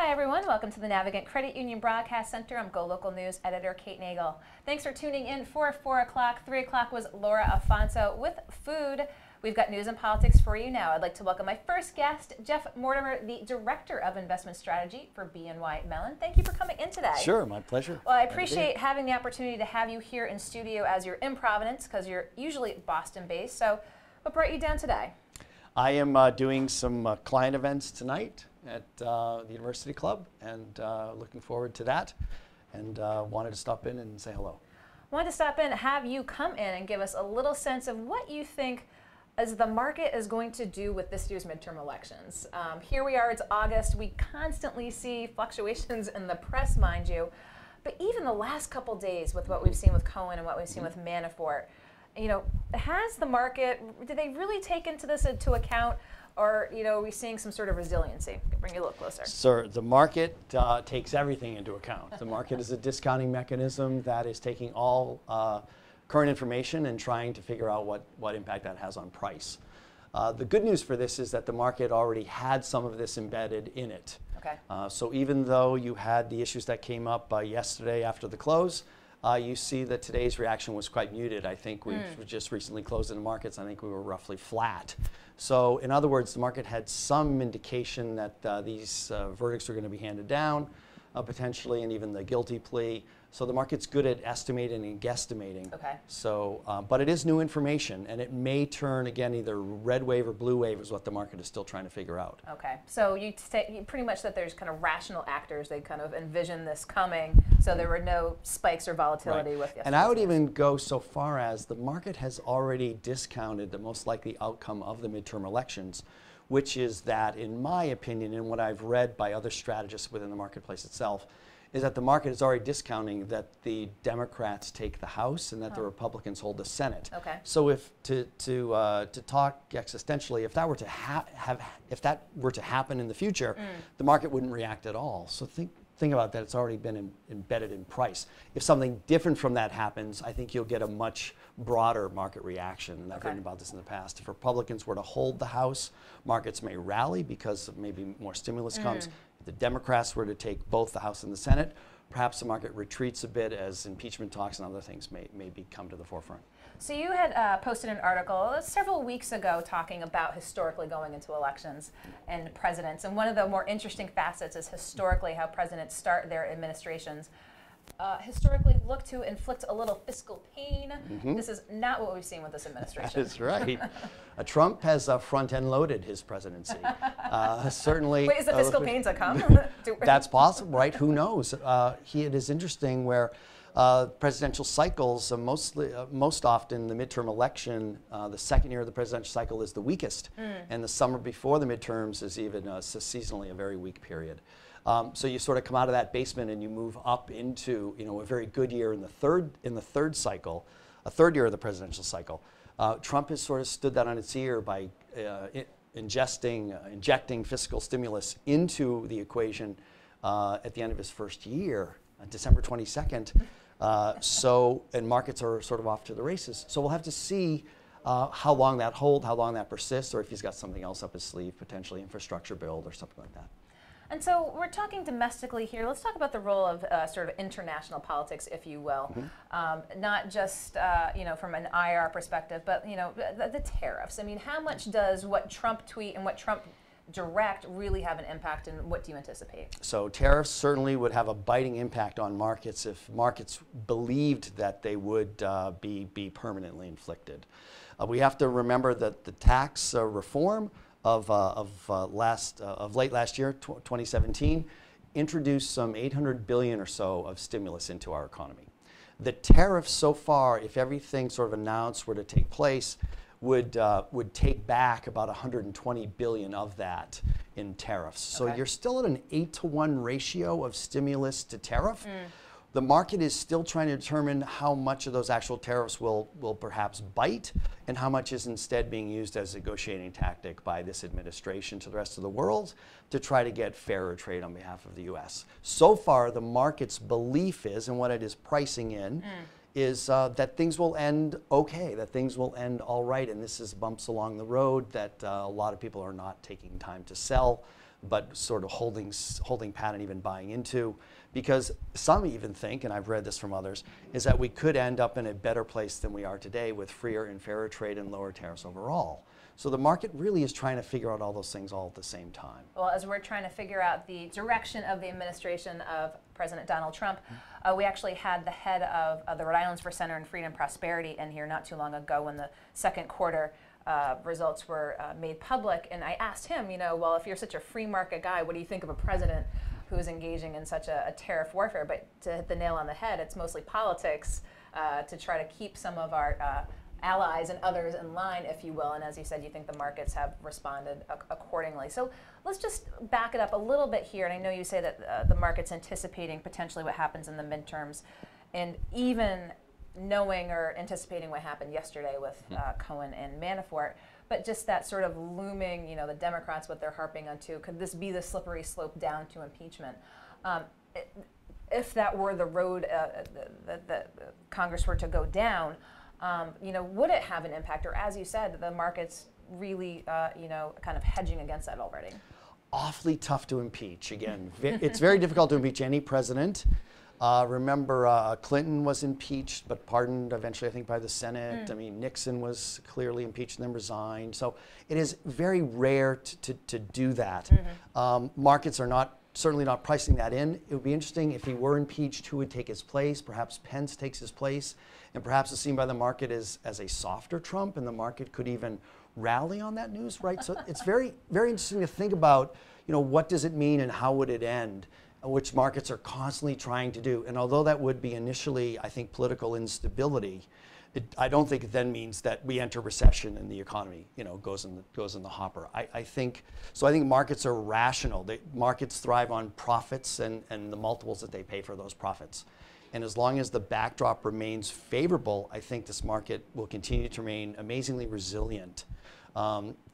Hi everyone, welcome to the Navigant Credit Union Broadcast Center. I'm GoLocal News editor Kate Nagel. Thanks for tuning in for 4 o'clock. 3 o'clock was Laura Afonso with food. We've got news and politics for you now. I'd like to welcome my first guest, Jeff Mortimer, the Director of Investment Strategy for BNY Mellon. Thank you for coming in today. Sure, my pleasure. Well, I appreciate having the opportunity to have you here in studio as you're in Providence because you're usually Boston-based. So what brought you down today? I am doing some client events tonight at the University Club and looking forward to that, and wanted to stop in and say hello. Wanted to stop in, have you come in and give us a little sense of what you think as the market is going to do with this year's midterm elections. Here we are, it's August. We constantly see fluctuations in the press, mind you, but even the last couple days with what we've seen with Cohen and what we've seen with Manafort, you know, has the market, did they really take this into account, or, you know, are we seeing some sort of resiliency? Bring you a little closer. Sir, the market takes everything into account. The market is a discounting mechanism that is taking all current information and trying to figure out what impact that has on price. The good news for this is that the market already had some of this embedded in it. Okay. So even though you had the issues that came up yesterday after the close, you see that today's reaction was quite muted. I think we just recently closed in the markets. I think we were roughly flat. So in other words, the market had some indication that these verdicts are going to be handed down, potentially, and even the guilty plea. So the market's good at estimating and guesstimating. Okay. So, but it is new information, and it may turn, again, either red wave or blue wave is what the market is still trying to figure out. Okay. So you say pretty much that there's kind of rational actors. They kind of envision this coming, so there were no spikes or volatility with yesterday's. And I would even go so far as the market has already discounted the most likely outcome of the midterm elections, which is that, in my opinion, and what I've read by other strategists within the marketplace itself, is that the market is already discounting that the Democrats take the House and that the Republicans hold the Senate. Okay. So if to talk existentially, if that were to happen in the future, the market wouldn't react at all. So think about that. It's already been embedded in price. If something different from that happens, I think you'll get a much broader market reaction. And I've written about this in the past. If Republicans were to hold the House, markets may rally because maybe more stimulus comes. If the Democrats were to take both the House and the Senate, perhaps the market retreats a bit as impeachment talks and other things may come to the forefront. So you had posted an article several weeks ago talking about historically going into elections and presidents. And one of the more interesting facets is historically how presidents start their administrations. Historically look to inflict a little fiscal pain. This is not what we've seen with this administration. That is right. Trump has front-end loaded his presidency. Certainly. Wait, is the fiscal pain to come? That's possible, right? Who knows? It is interesting where presidential cycles, most often the midterm election, the second year of the presidential cycle is the weakest, and the summer before the midterms is even seasonally a very weak period. So you sort of come out of that basement and you move up into, you know, a very good year in the third cycle, a third year of the presidential cycle. Trump has sort of stood that on its ear by injecting fiscal stimulus into the equation at the end of his first year, December 22nd. And markets are sort of off to the races. So we'll have to see how long that holds, how long that persists, or if he's got something else up his sleeve, potentially infrastructure build or something like that. And so we're talking domestically here. Let's talk about the role of sort of international politics, if you will, not just you know, from an IR perspective, but you know, the tariffs. I mean, how much does what Trump tweet and what Trump direct really have an impact, and what do you anticipate? So tariffs certainly would have a biting impact on markets if markets believed that they would be permanently inflicted. We have to remember that the tax reform of late last year, 2017, introduced some $800 billion or so of stimulus into our economy. The tariffs so far, if everything sort of announced were to take place, would take back about $120 billion of that in tariffs. So you're still at an 8-to-1 ratio of stimulus to tariff. The market is still trying to determine how much of those actual tariffs will perhaps bite and how much is instead being used as a negotiating tactic by this administration to the rest of the world to try to get fairer trade on behalf of the U.S. So far, the market's belief is, and what it is pricing in, is that things will end okay, that things will end all right, and this is bumps along the road that a lot of people are not taking time to sell, but sort of holding pat and even buying into, because some even think, and I've read this from others, is that we could end up in a better place than we are today with freer and fairer trade and lower tariffs overall. So the market really is trying to figure out all those things all at the same time. Well, as we're trying to figure out the direction of the administration of President Donald Trump, we actually had the head of the Rhode Island Center for Freedom and Prosperity in here not too long ago when the second quarter results were made public. And I asked him, well, if you're such a free market guy, what do you think of a president who is engaging in such a tariff warfare? But to hit the nail on the head, it's mostly politics to try to keep some of our allies and others in line, if you will, and as you said, you think the markets have responded accordingly. So let's just back it up a little bit here, and I know you say that the market's anticipating potentially what happens in the midterms, and even knowing or anticipating what happened yesterday with Cohen and Manafort, but just that sort of looming, the Democrats, what they're harping on too, could this be the slippery slope down to impeachment? If that were the road that Congress were to go down, would it have an impact? Or as you said, the market's really, kind of hedging against that already. Awfully tough to impeach. Again, it's very difficult to impeach any president. Remember, Clinton was impeached, but pardoned eventually, I think, by the Senate. I mean, Nixon was clearly impeached and then resigned. So it is very rare to do that. Markets are certainly not pricing that in. It would be interesting if he were impeached, who would take his place? Perhaps Pence takes his place, and perhaps it's seen by the market as a softer Trump, and the market could even rally on that news, right? So it's very, very interesting to think about, what does it mean and how would it end, which markets are constantly trying to do. And although that would be initially, I think, political instability, I don't think it then means that we enter recession and the economy, goes in the hopper. I think markets are rational. Markets thrive on profits and the multiples that they pay for those profits. And as long as the backdrop remains favorable, I think this market will continue to remain amazingly resilient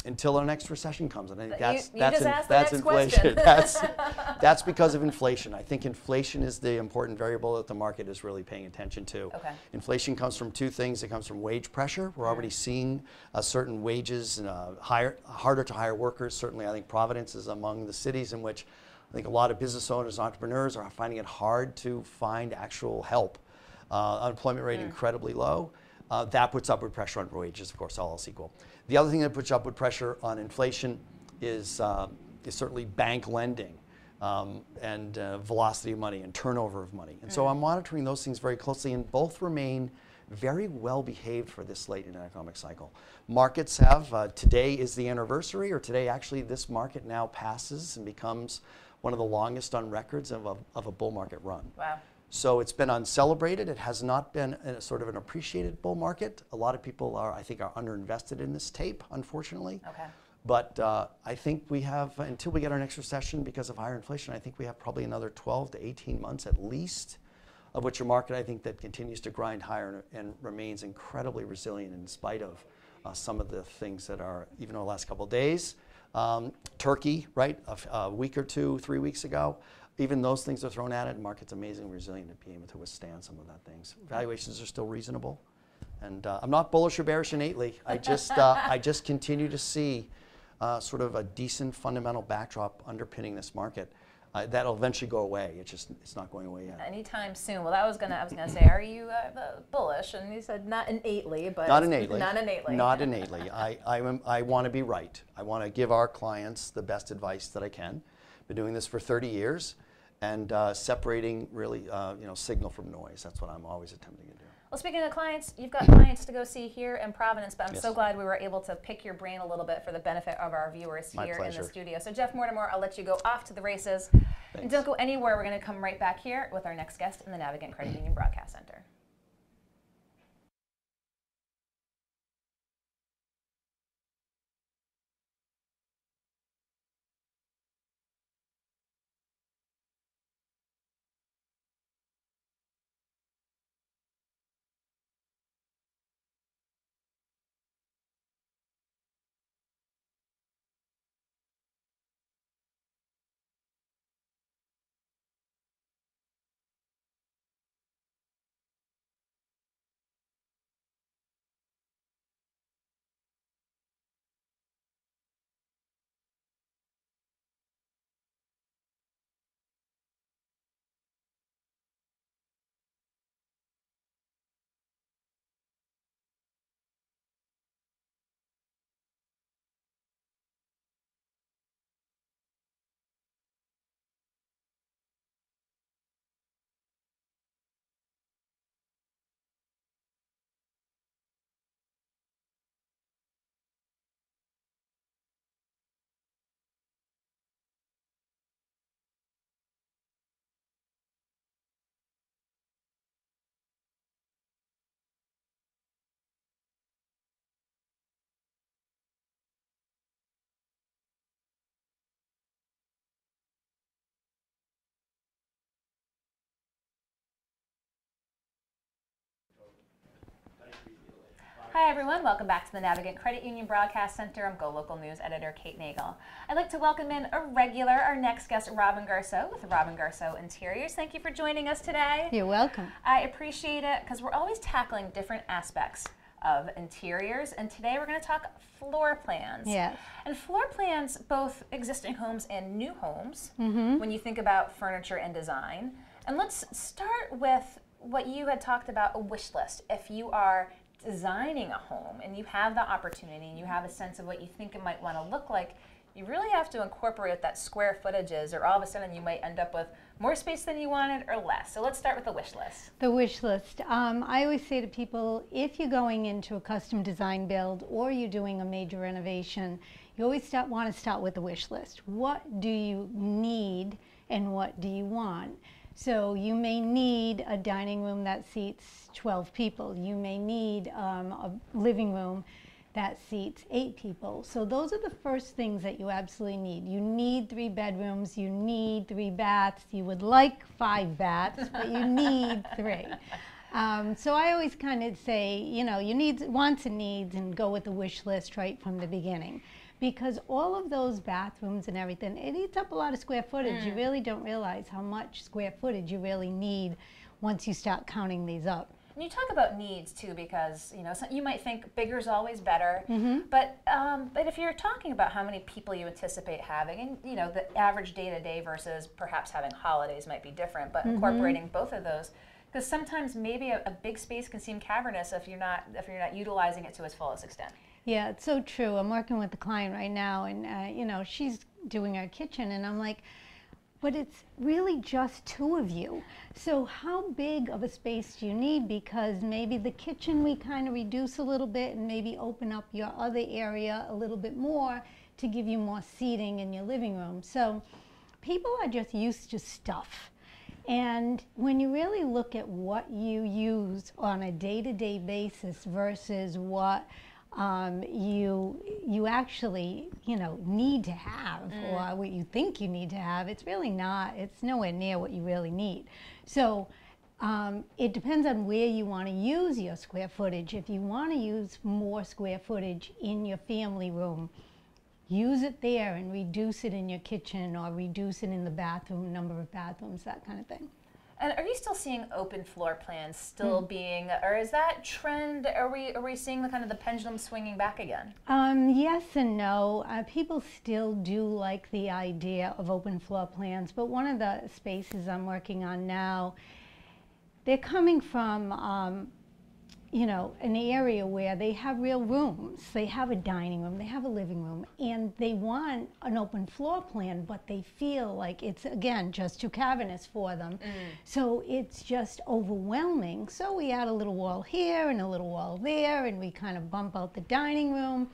until our next recession comes. And I think that's inflation. That's because of inflation. I think inflation is the important variable that the market is really paying attention to. Okay. Inflation comes from two things. It comes from wage pressure. We're already seeing certain wages and harder to hire workers. Certainly, I think Providence is among the cities in which I think a lot of business owners, entrepreneurs are finding it hard to find actual help. Unemployment rate incredibly low. That puts upward pressure on wages, of course, all else equal. The other thing that puts upward pressure on inflation is certainly bank lending and velocity of money and turnover of money. And so I'm monitoring those things very closely, and both remain very well behaved for this late in an economic cycle. Markets have, today is the anniversary, or today actually this market now passes and becomes one of the longest on records of a bull market run. Wow. So it's been uncelebrated. It has not been a sort of an appreciated bull market. A lot of people I think are underinvested in this tape, unfortunately. Okay. But I think we have, until we get our next recession because of higher inflation, I think we have probably another 12 to 18 months at least, of which a market I think that continues to grind higher and remains incredibly resilient in spite of some of the things that are, even over the last couple of days. Turkey, right, a week or 2, 3 weeks ago, even those things are thrown at it, and market's amazingly resilient at being able to withstand some of that things. Valuations are still reasonable, and I'm not bullish or bearish innately. I just continue to see sort of a decent fundamental backdrop underpinning this market. That'll eventually go away. It's not going away yet. Anytime soon. Well, I was gonna say, are you bullish? And you said not innately, but not innately. Not innately. Not innately. I want to be right. I want to give our clients the best advice that I can. Been doing this for 30 years, and separating really, signal from noise. That's what I'm always attempting to do. Well, speaking of clients, you've got clients to go see here in Providence, but I'm Yes. so glad we were able to pick your brain a little bit for the benefit of our viewers My here in pleasure. the studio. So Jeff Mortimer, I'll let you go off to the races. Thanks. And don't go anywhere. We're going to come right back here with our next guest in the Navigant Credit Union Broadcast Center. Hi everyone, welcome back to the Navigant Credit Union Broadcast Center. I'm GoLocal News Editor Kate Nagel. I'd like to welcome in a regular, our next guest, Robin Garceau with Robin Garceau Interiors. Thank you for joining us today. You're welcome. I appreciate it because we're always tackling different aspects of interiors, and today we're going to talk floor plans. Yes. And floor plans, both existing homes and new homes, when you think about furniture and design. And let's start with what you had talked about, a wish list. If you are designing a home and you have the opportunity and you have a sense of what you think it might want to look like, you really have to incorporate what that square footage is, or all of a sudden you might end up with more space than you wanted or less. So let's start with the wish list. The wish list. I always say to people, if you're going into a custom design build or you're doing a major renovation, you always want to start with the wish list. What do you need and what do you want? So you may need a dining room that seats 12 people. You may need a living room that seats 8 people. So those are the first things that you absolutely need. You need 3 bedrooms, you need 3 baths. You would like 5 baths, but you need 3. So I always kind of say, you know, you need wants and needs and go with the wish list right from the beginning. Because all of those bathrooms and everything, it eats up a lot of square footage. You really don't realize how much square footage you really need once you start counting these up. And you talk about needs too, because you know you might think bigger is always better, but if you're talking about how many people you anticipate having, and you know the average day-to-day versus perhaps having holidays might be different, but incorporating both of those, because sometimes maybe a big space can seem cavernous if you're not utilizing it to its fullest extent. Yeah, it's so true. I'm working with a client right now, and you know, she's doing our kitchen, and I'm like, but it's really just 2 of you. So how big of a space do you need? Because maybe the kitchen we kind of reduce a little bit and maybe open up your other area a little bit more to give you more seating in your living room. So people are just used to stuff. And when you really look at what you use on a day-to-day basis versus what you actually, you know, need to have or what you think you need to have, it's really not, it's nowhere near what you really need. So it depends on where you want to use your square footage. If you want to use more square footage in your family room, use it there and reduce it in your kitchen or reduce it in the bathroom, number of bathrooms, that kind of thing. And are you still seeing open floor plans still being, or is that trend, are we seeing the kind of the pendulum swinging back again? Yes and no. People still do like the idea of open floor plans, but one of the spaces I'm working on now, they're coming from you know, an area where they have real rooms. They have a dining room, they have a living room, and they want an open floor plan, but they feel like it's, again, just too cavernous for them. So it's just overwhelming. So we add a little wall here and a little wall there, and we kind of bump out the dining room.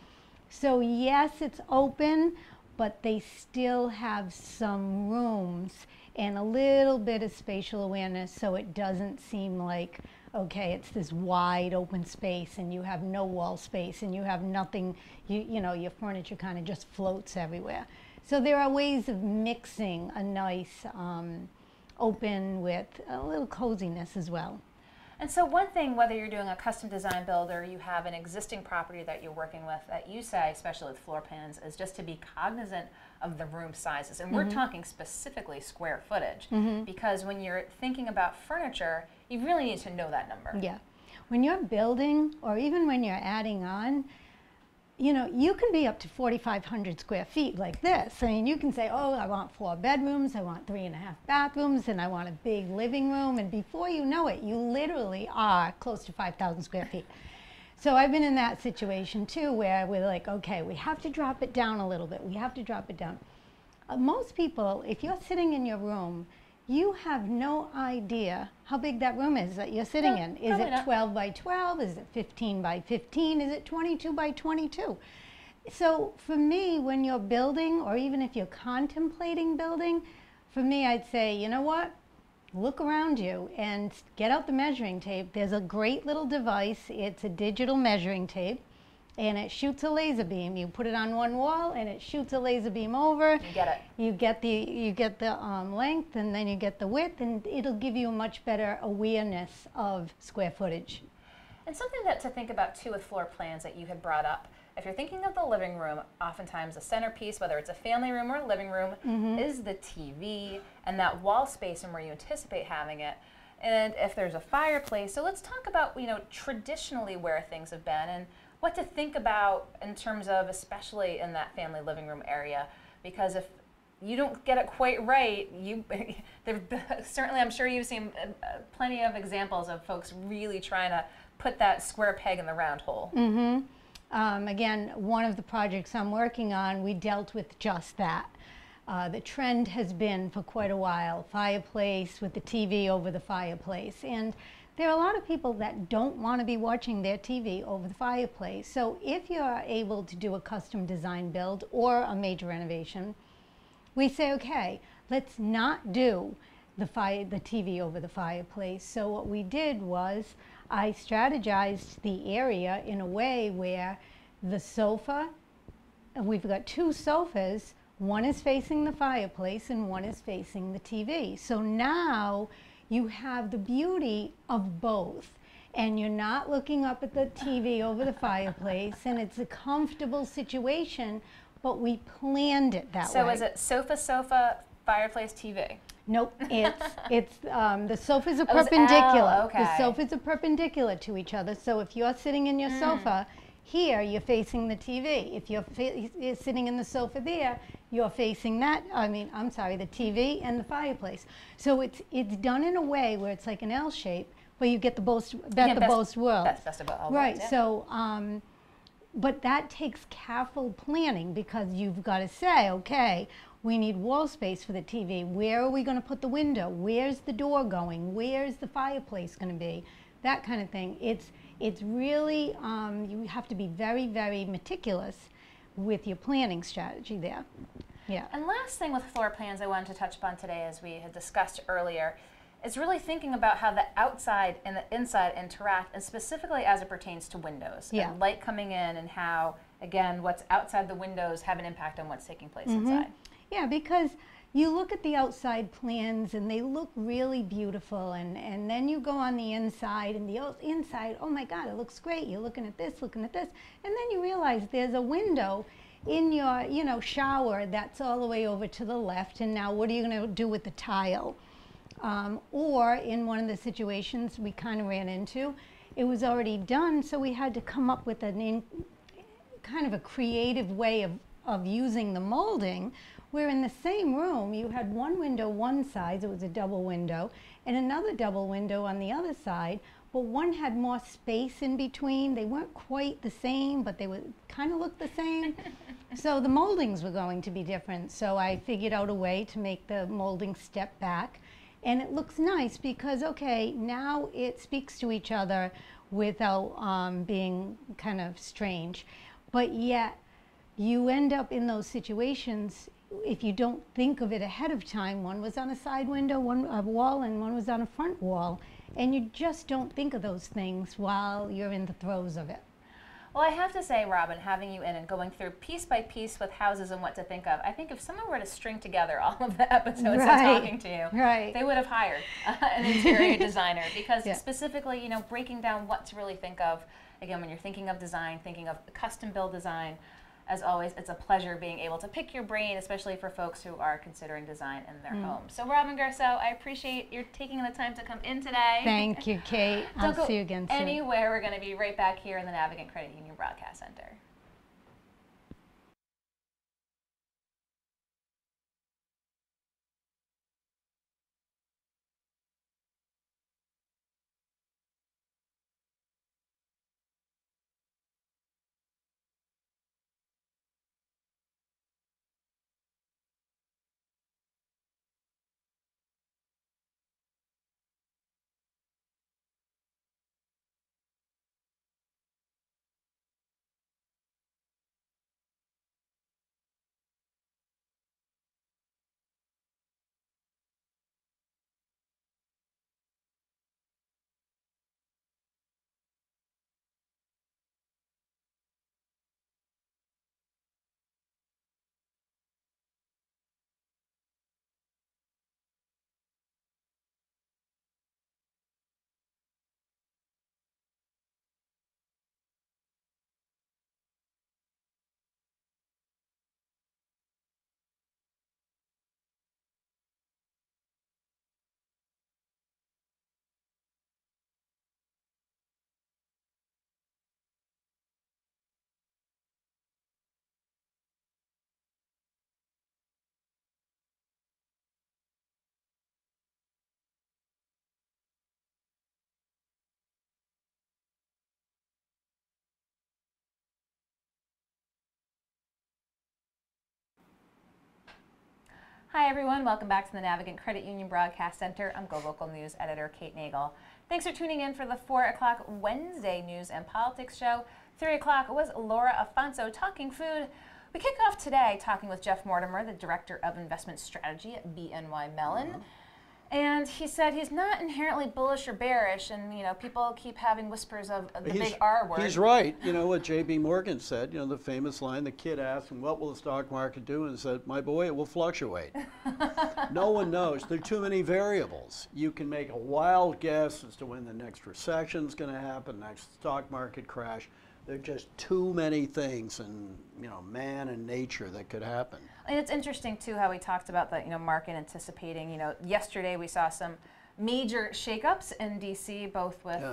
So yes, it's open, but they still have some rooms and a little bit of spatial awareness, so it doesn't seem like, okay, it's this wide open space and you have no wall space and you have nothing, you know, your furniture kind of just floats everywhere. So there are ways of mixing a nice open with a little coziness as well. And so one thing, whether you're doing a custom design build or you have an existing property that you're working with, that you say, especially with floor plans, is just to be cognizant of the room sizes. And we're talking specifically square footage, because when you're thinking about furniture, you really need to know that number. Yeah. When you're building, or even when you're adding on, you know, you can be up to 4,500 square feet like this. I mean, you can say, oh, I want 4 bedrooms, I want 3.5 bathrooms, and I want a big living room. And before you know it, you literally are close to 5,000 square feet. So I've been in that situation too, where we're like, okay, we have to drop it down a little bit. We have to drop it down. Most people, if you're sitting in your room, you have no idea how big that room is that you're sitting in. Is it 12 by 12? Is it 15 by 15? Is it 22 by 22? So for me, when you're building, or even if you're contemplating building, for me, I'd say, you know what? Look around you and get out the measuring tape. There's a great little device. It's a digital measuring tape, and it shoots a laser beam. You put it on one wall, and it shoots a laser beam over. You get it. You get the length, and then you get the width, and it'll give you a much better awareness of square footage. And something that to think about too with floor plans that you had brought up. If you're thinking of the living room, oftentimes the centerpiece, whether it's a family room or a living room, is the TV and that wall space and where you anticipate having it. And if there's a fireplace, so let's talk about, traditionally where things have been and what to think about in terms of, especially in that family living room area, because if you don't get it quite right, certainly I'm sure you've seen plenty of examples of folks really trying to put that square peg in the round hole. Again, one of the projects I'm working on, we dealt with just that. The trend has been for quite a while, fireplace with the TV over the fireplace. And there are a lot of people that don't want to be watching their TV over the fireplace. So if you're able to do a custom design build or a major renovation, we say, okay, let's not do the TV over the fireplace. So what we did was I strategized the area in a way where the sofa, we've got two sofas, one is facing the fireplace and one is facing the TV. So now you have the beauty of both. And you're not looking up at the TV over the fireplace, and it's a comfortable situation, but we planned it that way. So is it sofa, fireplace, TV? Nope, it's the sofas are perpendicular. Okay. The sofas are perpendicular to each other. So if you're sitting in your sofa here, you're facing the TV. If you're sitting in the sofa there, you're facing that. I'm sorry, the TV and the fireplace. So it's done in a way where it's like an L shape, where you get the best worlds. Best of all right. worlds, yeah. So, but that takes careful planning because you've got to say, okay, we need wall space for the TV. Where are we going to put the window? Where's the door going? Where's the fireplace going to be? That kind of thing. It's really, you have to be very, very meticulous with your planning strategy there. Yeah. And last thing with floor plans I wanted to touch upon today, as we had discussed earlier, is really thinking about how the outside and the inside interact, and specifically as it pertains to windows. Yeah. And light coming in and how, again, what's outside the windows have an impact on what's taking place inside. Yeah, because you look at the outside plans and they look really beautiful, and then you go on the inside, and the inside, oh my God, it looks great. You're looking at this, and then you realize there's a window in your shower that's all the way over to the left, and now what are you going to do with the tile? Or in one of the situations we kind of ran into, it was already done, so we had to come up with kind of a creative way of using the molding, where in the same room you had one window one side, it was a double window, and another double window on the other side, but one had more space in between. They weren't quite the same, but they would kind of look the same. So the moldings were going to be different. So I figured out a way to make the molding step back, and it looks nice because, okay, now it speaks to each other without being kind of strange. But yet you end up in those situations, if you don't think of it ahead of time, one was on a side window, one a wall, and one was on a front wall, and you just don't think of those things while you're in the throes of it. Well, I have to say, Robin, having you in and going through piece by piece with houses and what to think of, I think if someone were to string together all of the episodes of talking to you, they would have hired an interior designer, because specifically, breaking down what to really think of, again, when you're thinking of design, thinking of custom build design. As always, it's a pleasure being able to pick your brain, especially for folks who are considering design in their home. So, Robin Garceau, I appreciate your taking the time to come in today. Thank you, Kate. I'll see you again soon. Anywhere, we're going to be right back here in the Navigant Credit Union Broadcast Center. Hi everyone, welcome back to the Navigant Credit Union Broadcast Center. I'm GoLocal News Editor Kate Nagel. Thanks for tuning in for the 4 o'clock Wednesday News and Politics Show. 3 o'clock was Laura Afonso talking food. We kick off today talking with Jeff Mortimer, the Director of Investment Strategy at BNY Mellon. And he said he's not inherently bullish or bearish, and people keep having whispers of the big R word. He's right. You know what J.B. Morgan said, the famous line, the kid asked him, what will the stock market do? And he said, my boy, it will fluctuate. No one knows. There are too many variables. You can make a wild guess as to when the next recession is going to happen, next stock market crash. There are just too many things in man and nature that could happen. And it's interesting too how we talked about the market anticipating. Yesterday we saw some major shakeups in D.C. both with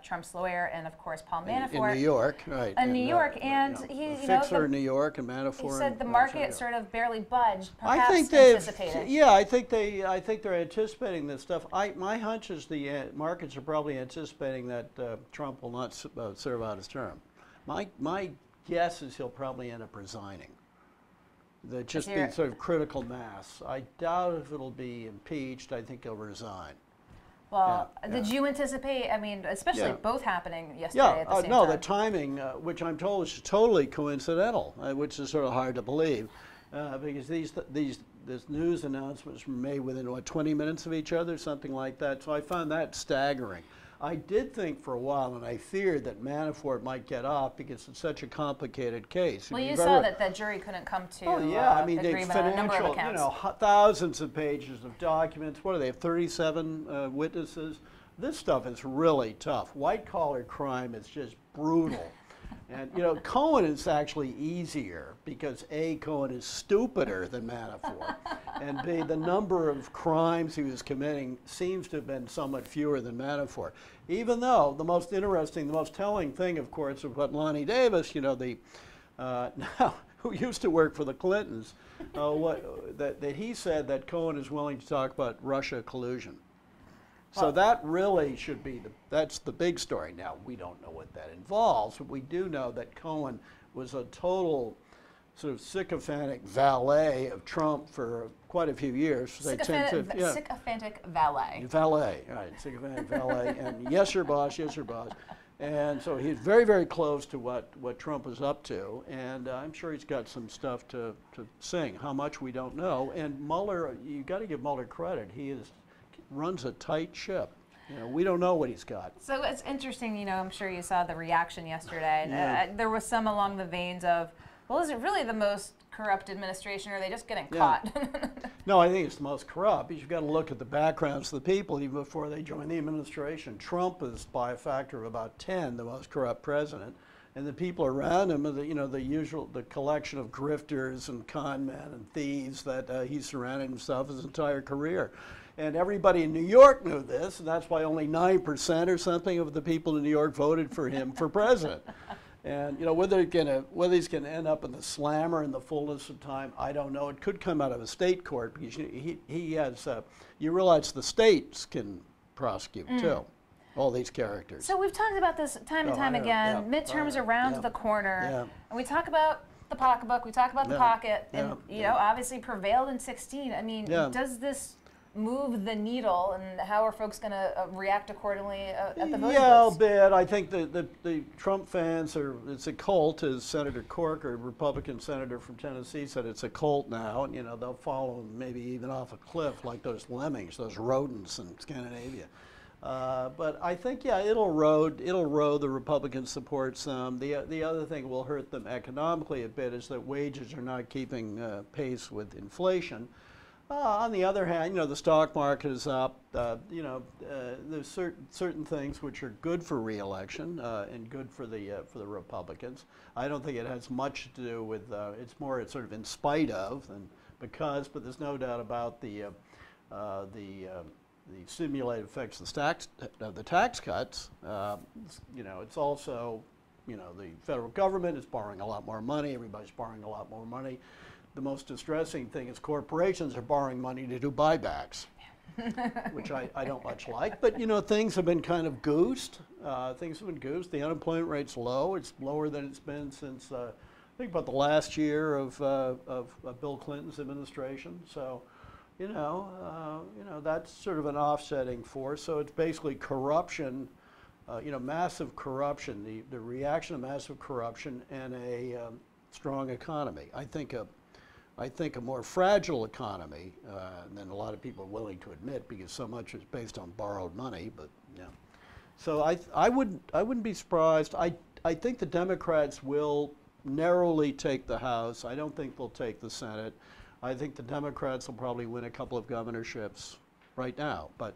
Trump's lawyer and of course Paul Manafort in New York, right? In New York, and he Fixer in New York and Manafort. He said the market sort of barely budged. Perhaps I think anticipated. Yeah, I think they're anticipating this stuff. My hunch is the markets are probably anticipating that Trump will not serve out his term. My guess is he'll probably end up resigning. There'll just be sort of critical mass. I doubt if it'll be impeached. I think he'll resign. Well, did you anticipate, especially both happening yesterday at the same time? No, the timing, which I'm told is totally coincidental, which is sort of hard to believe, because this news announcements were made within, 20 minutes of each other, something like that. So I found that staggering. I did think for a while, and I feared that Manafort might get off because it's such a complicated case. Well, you saw that the jury couldn't come to agreement on a number of accounts. Thousands of pages of documents. What do they have, 37 witnesses? This stuff is really tough. White-collar crime is just brutal. And, Cohen is actually easier because A, Cohen is stupider than Manafort, and B, the number of crimes he was committing seems to have been somewhat fewer than Manafort. Even though the most interesting, the most telling thing, of course, of what Lonnie Davis, now who used to work for the Clintons, that he said that Cohen is willing to talk about Russia collusion. So that really should be that's the big story. Now, we don't know what that involves, but we do know that Cohen was a total sort of sycophantic valet of Trump for quite a few years. Sycophantic valet. Valet, right, sycophantic valet, and yes, your boss, yes, your boss. And so he's very, very close to what Trump is up to, and I'm sure he's got some stuff to sing. How much, we don't know. And Mueller, you got to give Mueller credit. He runs a tight ship. We don't know what he's got. So it's interesting, I'm sure you saw the reaction yesterday. And, there was some along the veins of, well, is it really the most corrupt administration, or are they just getting caught? No, I think it's the most corrupt. You've got to look at the backgrounds of the people even before they join the administration. Trump is, by a factor of about 10, the most corrupt president. And the people around him are the collection of grifters and con men and thieves that he's surrounded himself his entire career. And everybody in New York knew this, and that's why only 9% or something of the people in New York voted for him for president. And whether he's going to end up in the slammer in the fullness of time, I don't know. It could come out of a state court because he has. You realize the states can prosecute too. All these characters. So we've talked about this time and time again. Midterms around the corner, and we talk about the pocketbook. We talk about the pocket, and obviously prevailed in 2016. Does this move the needle, and how are folks going to react accordingly at the voting booths? Yeah, a bit. I think the Trump fans it's a cult, as Senator Corker, a Republican senator from Tennessee, said it's a cult now, and they'll follow them maybe even off a cliff like those lemmings, those rodents in Scandinavia. But I think, it'll erode the Republican support some. The other thing will hurt them economically a bit is that wages are not keeping pace with inflation. On the other hand, the stock market is up. There's certain things which are good for re-election and good for the Republicans. I don't think it has much to do with. It's more sort of in spite of than because. But there's no doubt about the simulated effects of the tax cuts. It's also, the federal government is borrowing a lot more money. Everybody's borrowing a lot more money. The most distressing thing is corporations are borrowing money to do buybacks, which I don't much like. But, things have been kind of goosed. The unemployment rate's low. It's lower than it's been since, I think, about the last year of Bill Clinton's administration. So that's sort of an offsetting force. So it's basically corruption, massive corruption, the reaction of massive corruption and a strong economy. I think a more fragile economy than a lot of people are willing to admit, because so much is based on borrowed money. But yeah, so I wouldn't be surprised. I think the Democrats will narrowly take the House. I don't think they'll take the Senate. I think the Democrats will probably win a couple of governorships right now. But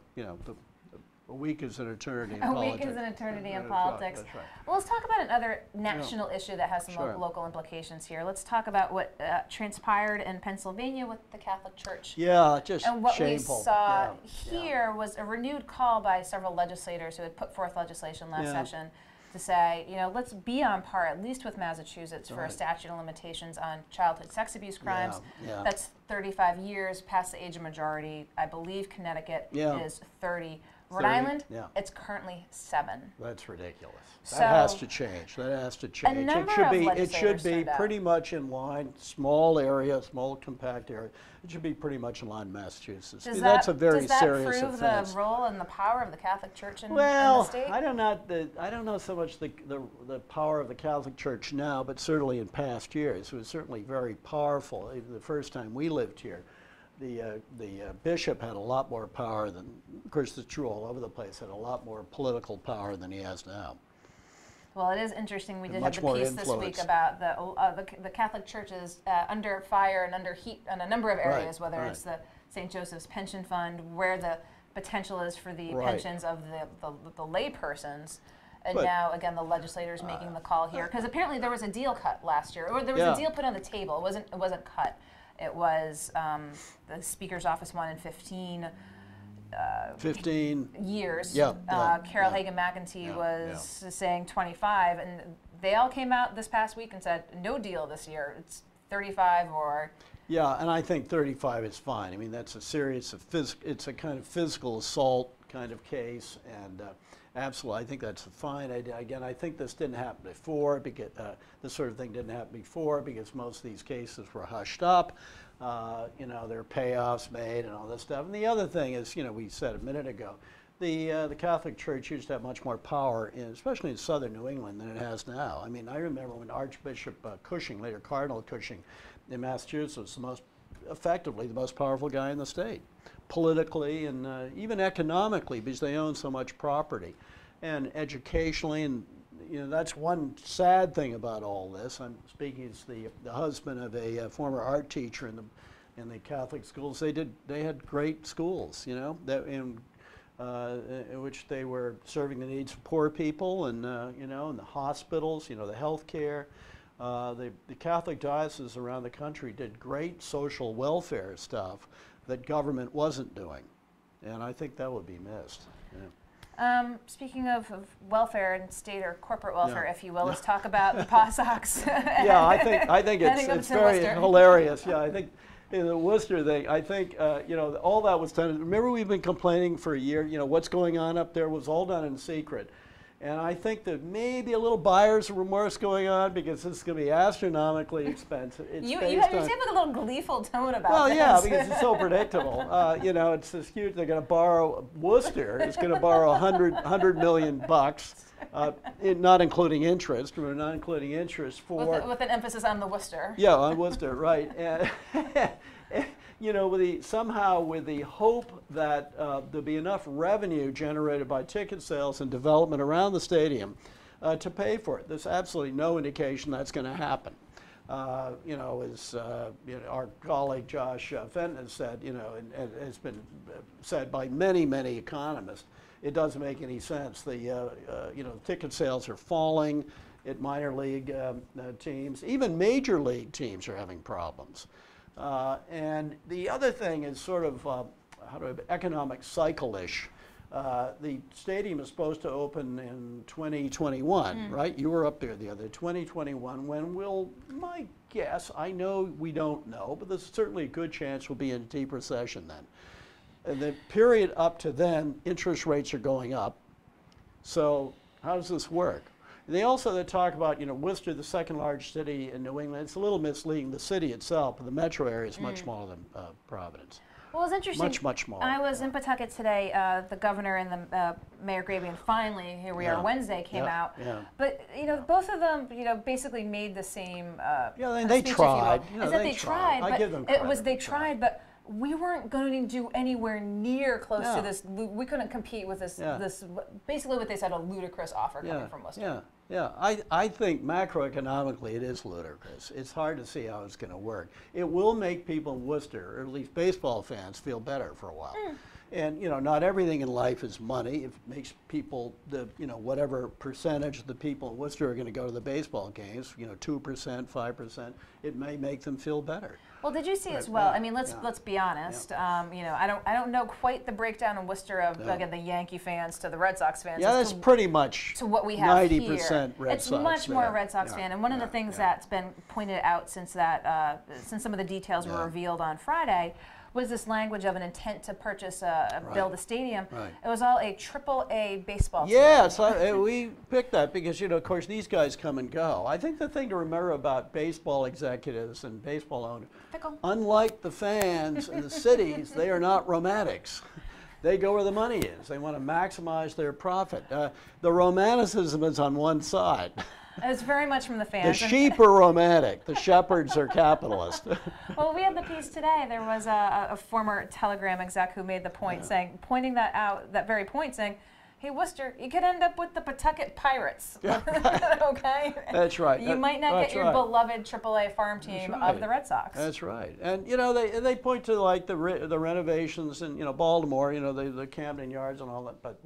a week is an eternity in politics. A week is an eternity in politics. That's right. Well, let's talk about another national issue that has some Sure. local implications here. Let's talk about what transpired in Pennsylvania with the Catholic Church. Yeah, just And what shameful. we saw Yeah. here was a renewed call by several legislators who had put forth legislation last Yeah. session to say, let's be on par, at least with Massachusetts, for a Right. statute of limitations on childhood sex abuse crimes. Yeah. That's 35 years past the age of majority. I believe Connecticut Yeah. is 30. Rhode 30, Island, yeah. it's currently 7. That's ridiculous. So, that has to change. That has to change. number It should of be. It legislators should be turned out. pretty much in line. Small area, small compact area. It should be pretty much in line with Massachusetts. That's a very serious prove offense. the role and the power of the Catholic Church in Well, the state? I don't know so much the power of the Catholic Church now, but certainly in past years, it was certainly very powerful. Even the first time we lived here, the bishop had a lot more power than, of course, it's true all over the place, had a lot more political power than he has now. Well, it is interesting. We did have much the more piece this week influence. about the Catholic Church is under fire and under heat in a number of areas, Right, whether right. it's the St. Joseph's Pension Fund, where the potential is for the Right. pensions of the lay persons. And But, now, again, the legislators making the call here. Because apparently there was a deal cut last year, or there was Yeah. a deal put on the table. It wasn't cut. It was the Speaker's office wanted 15 15. years. Yeah, Carol yeah. Hagan McEntee Yeah, was saying 25, and they all came out this past week and said, no deal this year. It's 35 or... Yeah, and I think 35 is fine. I mean, that's a serious, it's a kind of physical assault kind of case, and absolutely, I think that's fine. Again, I think this didn't happen before, because this sort of thing didn't happen before, because most of these cases were hushed up. There are payoffs made and all this stuff. And the other thing is, we said a minute ago, the Catholic Church used to have much more power, especially in southern New England, than it has now. I mean, I remember when Archbishop Cushing, later Cardinal Cushing, in Massachusetts, was effectively the most powerful guy in the state, politically and even economically, because they own so much property, and educationally. And that's one sad thing about all this. I'm speaking as the husband of a former art teacher in the Catholic schools. They had great schools, in which they were serving the needs of poor people, and in the hospitals, the health care. The Catholic dioceses around the country did great social welfare stuff that government wasn't doing, and I think that would be missed. Yeah. Speaking of welfare and state or corporate welfare, Yeah. if you will, let's talk about the Paw Sox. Yeah, I think Heading up it's to very Worcester. hilarious. Yeah, I think in the Worcester thing, I think all that was done. Remember, we've been complaining for a year. What's going on up there was all done in secret. And I think that maybe a little buyer's remorse going on, because this is going to be astronomically expensive. It's You based have on, a little gleeful tone about well, this. yeah, because it's so predictable. It's this huge. They're going to borrow. Worcester is going to borrow $100 million, not including interest. Remember, not including interest for. With an emphasis on the Worcester. Yeah, on Worcester, right. And somehow with the hope that there'll be enough revenue generated by ticket sales and development around the stadium to pay for it. There's absolutely no indication that's going to happen. As our colleague Josh Fenton has said, and it's been said by many, many economists, it doesn't make any sense. The ticket sales are falling at minor league teams. Even major league teams are having problems. And the other thing is sort of economic cycle-ish. The stadium is supposed to open in 2021, right? You were up there the other 2021. When will, my guess, I know we don't know, but there's certainly a good chance we'll be in a deep recession then. And the period up to then, interest rates are going up. So how does this work? They talk about, Worcester, the second largest city in New England. It's a little misleading. The city itself, the metro area, is much smaller than Providence. Well, it's interesting. Much smaller. I was in Pawtucket today. The governor and the Mayor Grabian finally, here we are, Wednesday came out. Yeah. But both of them, basically made the same. They speech, tried. Is that they tried? I but give them it was credit. they tried, but we weren't going to do anywhere near close No. to this. We couldn't compete with this. Yeah. This basically what they said, a ludicrous offer coming from Worcester. Yeah. I think macroeconomically it is ludicrous. It's hard to see how it's going to work. It will make people in Worcester, or at least baseball fans, feel better for a while. And not everything in life is money. It makes people, whatever percentage of the people in Worcester are going to go to the baseball games, 2%, 5%, it may make them feel better. Well, did you see as well? I mean, let's be honest. I don't know quite the breakdown in Worcester of again the Yankee fans to the Red Sox fans. Yeah, that's pretty much to what we have 90% here. Red It's Sox much more there. Red Sox fan, and one of the things that's been pointed out since some of the details were revealed on Friday was this language of an intent to purchase build a stadium. Right. It was all a AAA baseball team. Yeah, so we picked that because, of course, these guys come and go. I think the thing to remember about baseball executives and baseball owners, unlike the fans in the cities, they are not romantics. They go where the money is. They want to maximize their profit. The romanticism is on one side. It's very much from the The fans. sheep are romantic. The shepherds are capitalist. Well, we had the piece today. There was a former Telegram exec who made the point, pointing that out, that very point, saying, "Hey, Worcester, you could end up with the Pawtucket Pirates." Okay. That's right. You might not get your beloved AAA farm team of the Red Sox. That's right. And they point to like the renovations in Baltimore, the Camden Yards and all that. But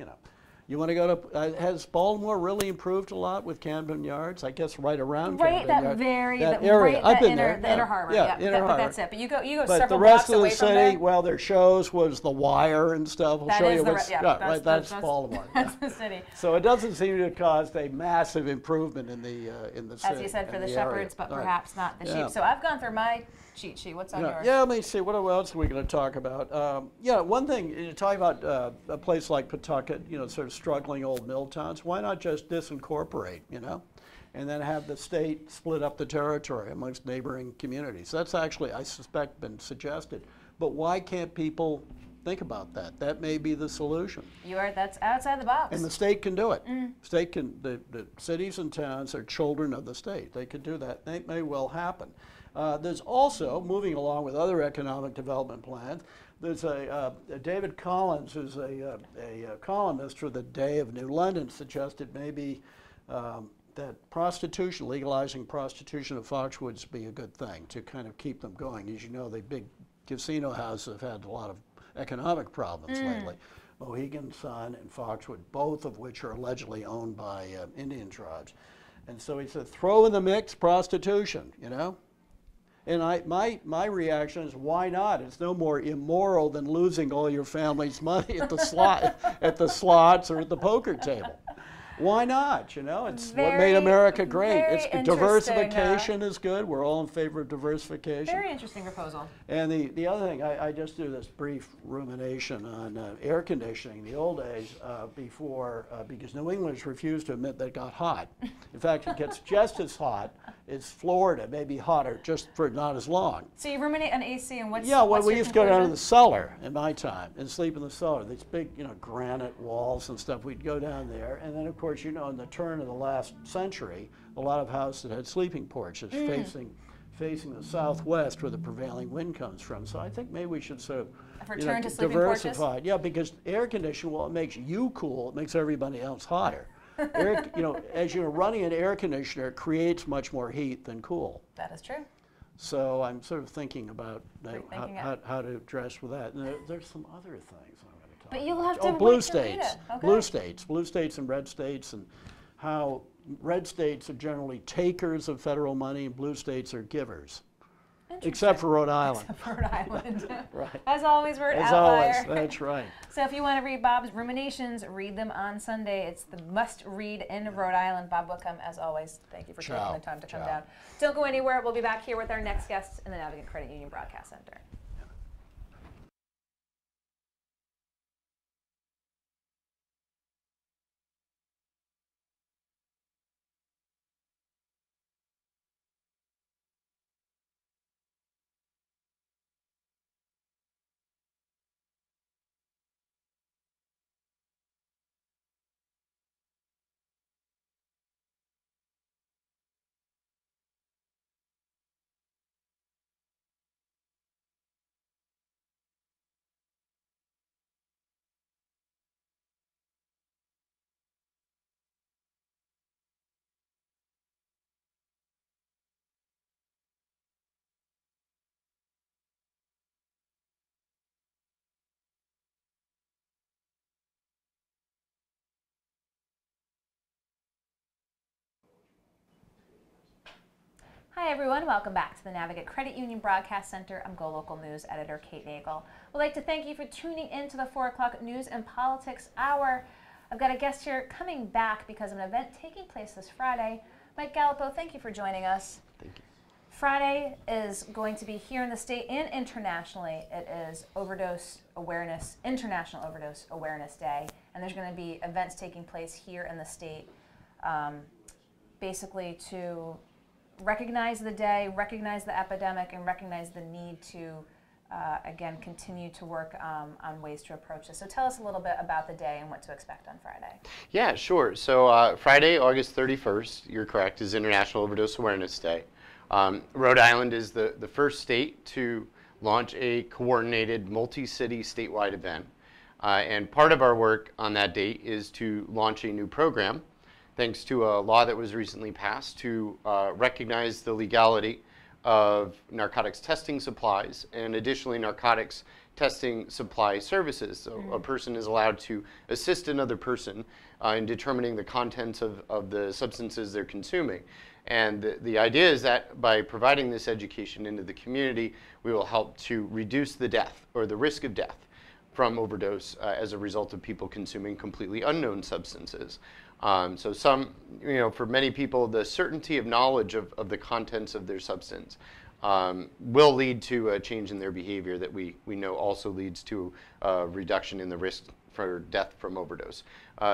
you want to go to? Has Baltimore really improved a lot with Camden Yards? I guess right around Camden Yards. That area. Right, I've been the there. inner harbor. Yeah, But that's it. But you go but several the rest blocks of away the from city, there. well, their shows was The Wire and stuff. We'll That show is you the what's that's Baltimore. That's the city. So it doesn't seem to have caused a massive improvement in the city. As you said, for the area. shepherds, but perhaps not the sheep. So I've gone through my cheat sheet. What's on yours? Yeah, let me see. What else are we going to talk about? One thing, you talk about a place like Pawtucket, sort of struggling old mill towns. Why not just disincorporate, and then have the state split up the territory amongst neighboring communities? That's actually, I suspect, been suggested. But why can't people think about that? That may be the solution. That's outside the box. And the state can do it. State can. The cities and towns are children of the state. They can do that. That may well happen. There's also, moving along with other economic development plans, there's David Collins, who's a columnist for the Day of New London, suggested maybe that legalizing prostitution at Foxwoods be a good thing to kind of keep them going. As you know, the big casino houses have had a lot of economic problems lately. Mohegan Sun and Foxwood, both of which are allegedly owned by Indian tribes. And so he said, throw in the mix prostitution, And my reaction is, why not? It's no more immoral than losing all your family's money at the slots or at the poker table. Why not? It's what made America great. Diversification is good. We're all in favor of diversification. Very interesting proposal. And the other thing, I just do this brief rumination on air conditioning. The old days, because New Englanders refused to admit that it got hot. In fact, it gets just as hot as Florida, maybe hotter, just for not as long. So you ruminate on AC, and what's we your used to go down to conclusion? the cellar in my time and sleep in the cellar. These big, granite walls and stuff. We'd go down there, and then of course, in the turn of the last century, a lot of houses had sleeping porches facing the southwest where the prevailing wind comes from. So I think maybe we should sort of return to sleeping porches? diversify. Yeah, because air conditioning, it makes you cool, it makes everybody else hotter. As you're running an air conditioner, it creates much more heat than cool. That is true. So I'm sort of thinking about how to address with that. And there's some other things I'm going to talk about. But you'll have to blue wait to read states. it. Okay. Blue states and red states, and how red states are generally takers of federal money and blue states are givers. Except for Rhode Island. Except for Rhode Island. Right. As always, we're an As outlier. always, that's right. So if you want to read Bob's ruminations, read them on Sunday. It's the must-read in Rhode Island. Bob Wickham, as always, thank you for taking the time to come down. Don't go anywhere. We'll be back here with our next guests in the Navigant Credit Union Broadcast Center. Hi everyone, welcome back to the Navigate Credit Union Broadcast Center. I'm GoLocal News Editor Kate Nagel. We'd like to thank you for tuning in to the 4 o'clock News and Politics Hour. I've got a guest here coming back because of an event taking place this Friday. Mike Gallipo, thank you for joining us. Thank you. Friday is going to be here in the state and internationally. It is International Overdose Awareness Day, and there's going to be events taking place here in the state basically to recognize the day, recognize the epidemic, and recognize the need to, again, continue to work on ways to approach this. So tell us a little bit about the day and what to expect on Friday. Yeah, sure. So Friday, August 31st, you're correct, is International Overdose Awareness Day. Rhode Island is the first state to launch a coordinated multi-city statewide event. And part of our work on that date is to launch a new program, thanks to a law that was recently passed to recognize the legality of narcotics testing supplies and additionally narcotics testing supply services. So a person is allowed to assist another person in determining the contents of the substances they're consuming. And the idea is that by providing this education into the community, we will help to reduce the death or the risk of death from overdose as a result of people consuming completely unknown substances. So for many people, the certainty of knowledge of the contents of their substance will lead to a change in their behavior that we know also leads to a reduction in the risk for death from overdose.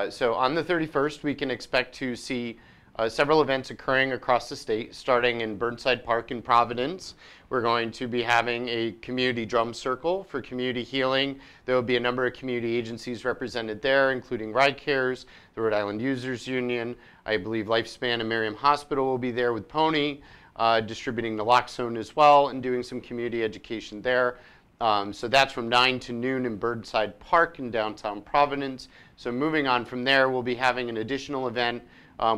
So on the 31st, we can expect to see several events occurring across the state, starting in Burnside Park in Providence. We're going to be having a community drum circle for community healing. There will be a number of community agencies represented there, including Ride Cares, the Rhode Island Users Union. I believe Lifespan and Merriam Hospital will be there with Pony, distributing naloxone as well and doing some community education there. So that's from 9 to noon in Burnside Park in downtown Providence. So moving on from there, we'll be having an additional event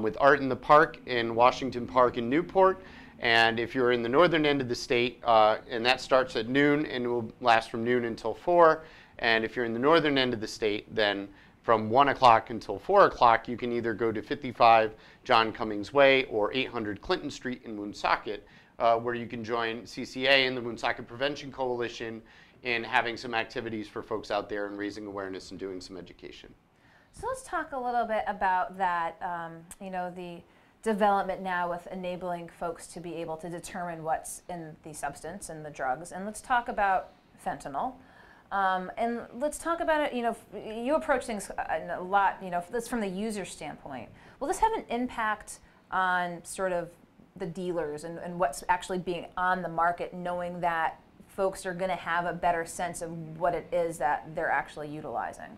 with Art in the Park in Washington Park in Newport. And if you're in the northern end of the state, and that starts at noon and will last from noon until 4. And if you're in the northern end of the state, then from 1 o'clock until 4 o'clock, you can either go to 55 John Cummings Way or 800 Clinton Street in Woonsocket, where you can join CCA and the Woonsocket Prevention Coalition in having some activities for folks out there and raising awareness and doing some education. So let's talk a little bit about that, the development now with enabling folks to be able to determine what's in the substance and the drugs. And let's talk about fentanyl. And let's talk about it, you approach things a lot, this from the user standpoint. Will this have an impact on sort of the dealers and what's actually being on the market, knowing that folks are going to have a better sense of what it is that they're actually utilizing?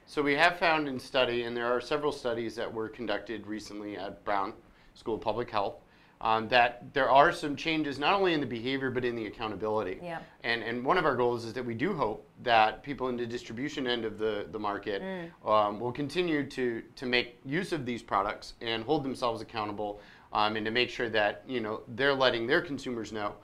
So we have found in study, and there are several studies that were conducted recently at Brown School of Public Health, that there are some changes not only in the behavior but in the accountability. Yeah. And one of our goals is that we do hope that people in the distribution end of the market will continue to make use of these products and hold themselves accountable, and to make sure that they're letting their consumers know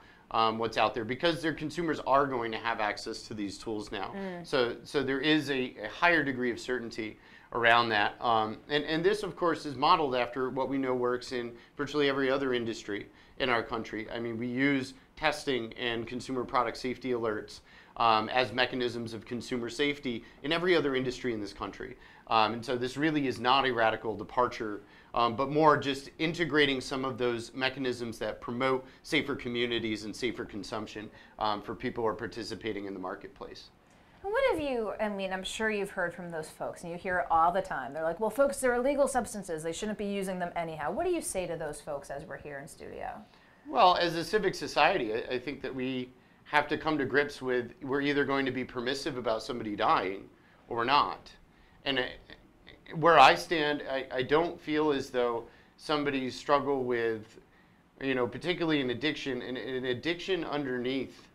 what's out there, because their consumers are going to have access to these tools now. So there is a higher degree of certainty around that. And this, of course, is modeled after what we know works in virtually every other industry in our country. I mean, we use testing and consumer product safety alerts as mechanisms of consumer safety in every other industry in this country. And so this really is not a radical departure, but more just integrating some of those mechanisms that promote safer communities and safer consumption for people who are participating in the marketplace. What have you, I'm sure you've heard from those folks, and you hear it all the time. They're like, well, folks, they're illegal substances. They shouldn't be using them anyhow. What do you say to those folks as we're here in studio? Well, as a civic society, I think that we have to come to grips with, we're either going to be permissive about somebody dying or we're not. And where I stand, I don't feel as though somebody struggle with, particularly an addiction, and an addiction underneath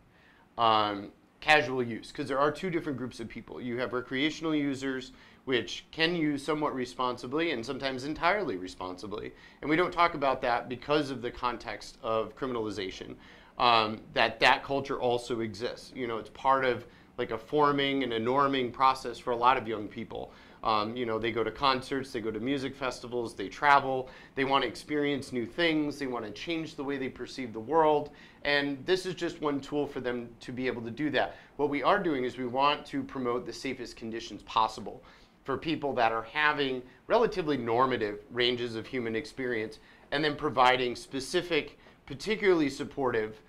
casual use, because there are two different groups of people. You have recreational users, which can use somewhat responsibly and sometimes entirely responsibly. And we don't talk about that because of the context of criminalization, that culture also exists. It's part of like a forming and a norming process for a lot of young people. They go to concerts, they go to music festivals, they travel, they want to experience new things, they want to change the way they perceive the world, and this is just one tool for them to be able to do that. What we are doing is we want to promote the safest conditions possible for people that are having relatively normative ranges of human experience, and then providing specific, particularly supportive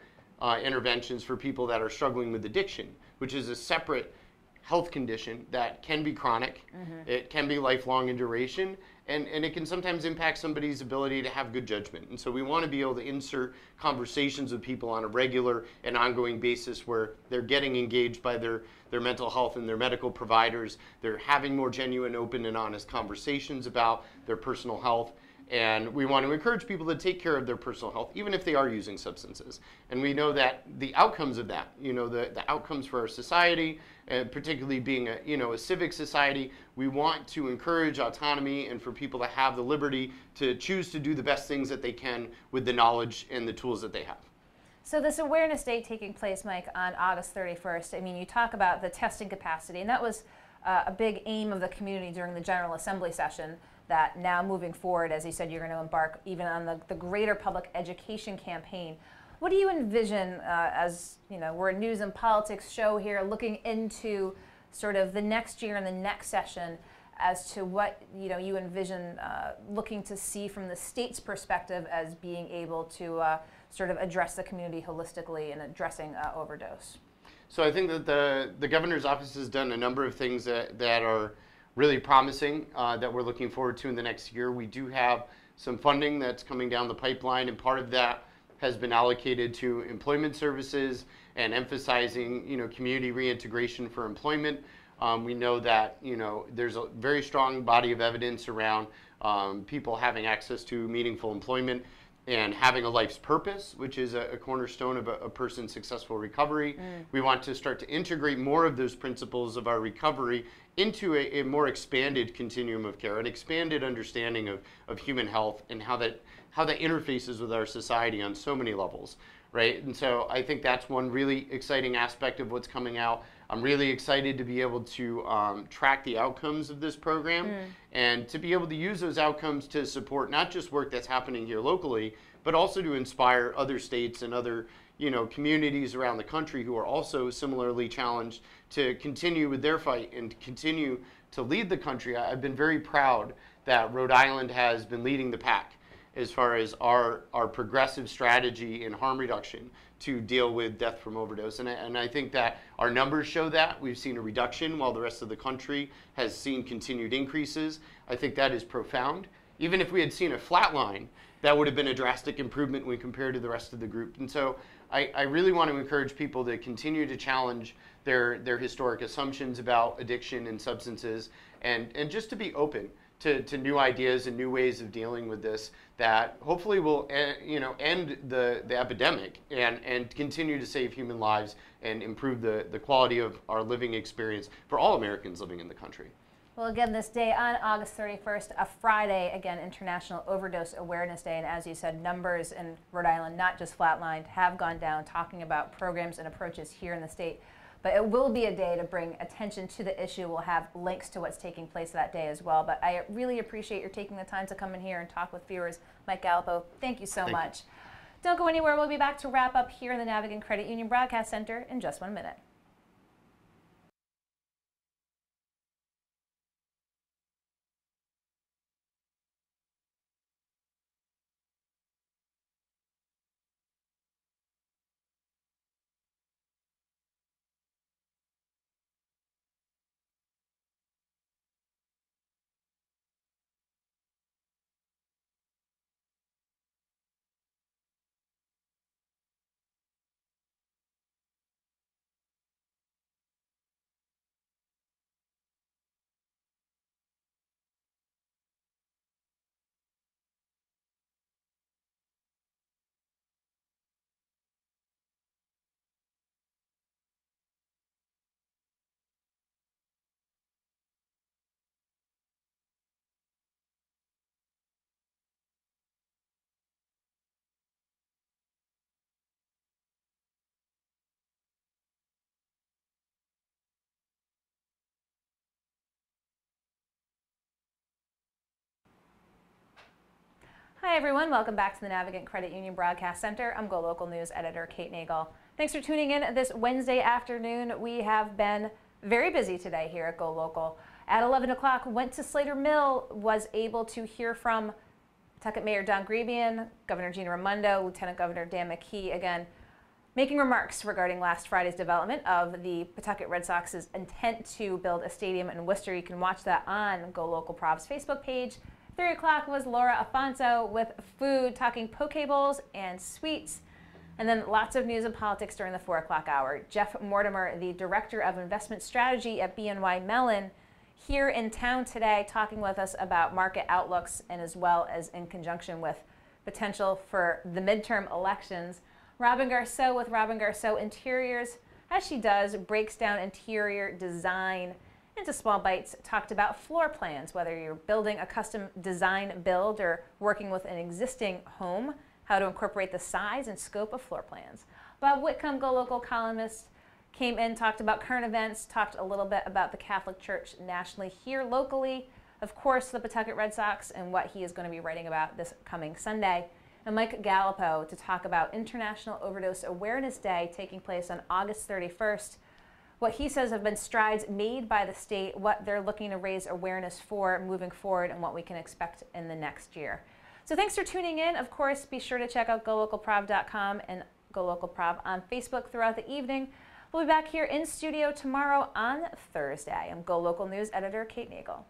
interventions for people that are struggling with addiction, which is a separate health condition that can be chronic, it can be lifelong in duration, and it can sometimes impact somebody's ability to have good judgment. And so we want to be able to insert conversations with people on a regular and ongoing basis where they're getting engaged by their mental health and their medical providers, they're having more genuine, open, and honest conversations about their personal health. And we want to encourage people to take care of their personal health, even if they are using substances. And we know that the outcomes of that, the outcomes for our society, and particularly being a civic society, we want to encourage autonomy and for people to have the liberty to choose to do the best things that they can with the knowledge and the tools that they have. So this awareness day taking place, Mike, on August 31st, I mean, you talk about the testing capacity, and that was a big aim of the community during the General Assembly session, that now moving forward, as you said, you're going to embark even on the greater public education campaign. What do you envision as, we're a news and politics show here, looking into sort of the next year and the next session as to what, you envision looking to see from the state's perspective as being able to sort of address the community holistically in addressing overdose? So I think that the governor's office has done a number of things that are really promising that we're looking forward to in the next year. We do have some funding that's coming down the pipeline, and part of that has been allocated to employment services and emphasizing, community reintegration for employment. We know that, there's a very strong body of evidence around people having access to meaningful employment and having a life's purpose, which is a cornerstone of a person's successful recovery. We want to start to integrate more of those principles of our recovery into a more expanded continuum of care, an expanded understanding of human health and how that interfaces with our society on so many levels, right? And so I think that's one really exciting aspect of what's coming out. I'm really excited to be able to track the outcomes of this program and to be able to use those outcomes to support not just work that's happening here locally, but also to inspire other states and other communities around the country who are also similarly challenged to continue with their fight and continue to lead the country. I've been very proud that Rhode Island has been leading the pack as far as our progressive strategy in harm reduction to deal with death from overdose. And I think that our numbers show that. We've seen a reduction while the rest of the country has seen continued increases. I think that is profound. Even if we had seen a flat line, that would have been a drastic improvement when compared to the rest of the group. And so I really want to encourage people to continue to challenge their historic assumptions about addiction and substances, and just to be open to new ideas and new ways of dealing with this that hopefully will end the epidemic and continue to save human lives and improve the quality of our living experience for all Americans living in the country. Well, again, this day on August 31st, a Friday, again, International Overdose Awareness Day. And as you said, numbers in Rhode Island, not just flatlined, have gone down, talking about programs and approaches here in the state. But it will be a day to bring attention to the issue. We'll have links to what's taking place that day as well. But I really appreciate your taking the time to come in here and talk with viewers. Mike Gallipo, thank you so much. Don't go anywhere. We'll be back to wrap up here in the Navigant Credit Union Broadcast Center in just 1 minute. Hi everyone, welcome back to the Navigant Credit Union Broadcast Center. I'm GoLocal News editor Kate Nagel. Thanks for tuning in this Wednesday afternoon. We have been very busy today here at GoLocal. At 11 o'clock, went to Slater Mill, was able to hear from Pawtucket Mayor Don Grebian, Governor Gina Raimondo, Lieutenant Governor Dan McKee, again, making remarks regarding last Friday's development of the Pawtucket Red Sox's intent to build a stadium in Worcester. You can watch that on GoLocal Prov's Facebook page. 3 o'clock was Laura Afonso with food, talking poke bowls and sweets. And then lots of news and politics during the 4 o'clock hour. Jeff Mortimer, the Director of Investment Strategy at BNY Mellon, here in town today talking with us about market outlooks and as well as in conjunction with potential for the midterm elections. Robin Garceau with Robin Garceau Interiors, as she does, breaks down interior design into small bites, talked about floor plans, whether you're building a custom design build or working with an existing home, how to incorporate the size and scope of floor plans. Bob Whitcomb, GoLocal columnist, came in, talked about current events, talked a little bit about the Catholic Church nationally, here locally, of course, the Pawtucket Red Sox and what he is going to be writing about this coming Sunday. And Mike Gallipo to talk about International Overdose Awareness Day taking place on August 31st. What he says have been strides made by the state, what they're looking to raise awareness for moving forward, and what we can expect in the next year. So thanks for tuning in. Of course, be sure to check out GoLocalProv.com and GoLocalProv on Facebook throughout the evening. We'll be back here in studio tomorrow on Thursday. I'm GoLocal News editor Kate Nagel.